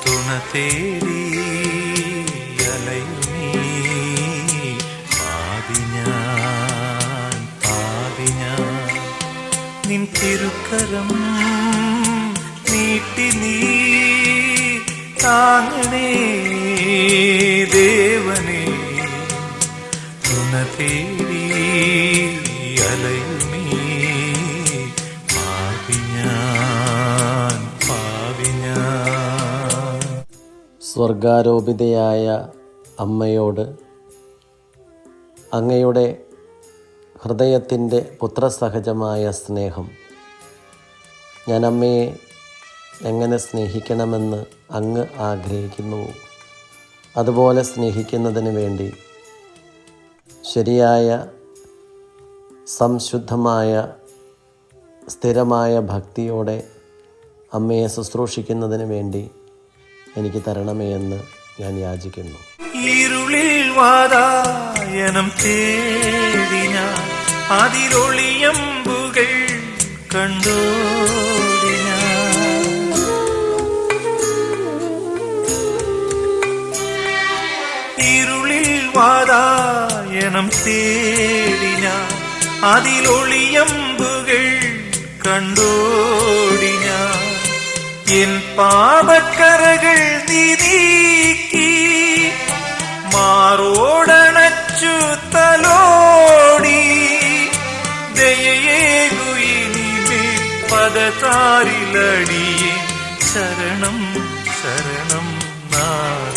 തുണ തേടി അലയുമീ പാതി ഞാൻ നിൻ തിരുക്കരം നീട്ടി നീ താങ്ങണേ ദേവനേ. തുണ തേടി അലയുമീ പാതി ഞാൻ. സ്വർഗാരോപിതയായ അമ്മയോട് അങ്ങയുടെ ഹൃദയത്തിൻ്റെ പുത്രസഹജമായ സ്നേഹം, ഞാൻ അമ്മയെ എങ്ങനെ സ്നേഹിക്കണമെന്ന് അങ്ങ് ആഗ്രഹിക്കുന്നുവോ അതുപോലെ സ്നേഹിക്കുന്നതിന് വേണ്ടി ശരിയായ സംശുദ്ധമായ സ്ഥിരമായ ഭക്തിയോടെ അമ്മയെ ശുശ്രൂഷിക്കുന്നതിന് വേണ്ടി എനിക്ക് തരണമേ എന്ന് ഞാൻ യാചിക്കുന്നു. ഇരുളിൽ വാതായനം തേടി ഞാൻ അതിലൊളിയമ്പുകൾ കണ്ടോടി ഞാൻ. ഇരുളിൽ വാതായനം തേടി ഞാൻ അതിലൊളിയമ്പുകൾ കണ്ടോടി ഞാൻ. എൻ പാപക്കറകൾ നീ നീക്കി മാറോടണച്ചു തലോടി ദയയേകുയിനിമേ പദതാരിലടിയേ ശരണം ശരണം നാഥ.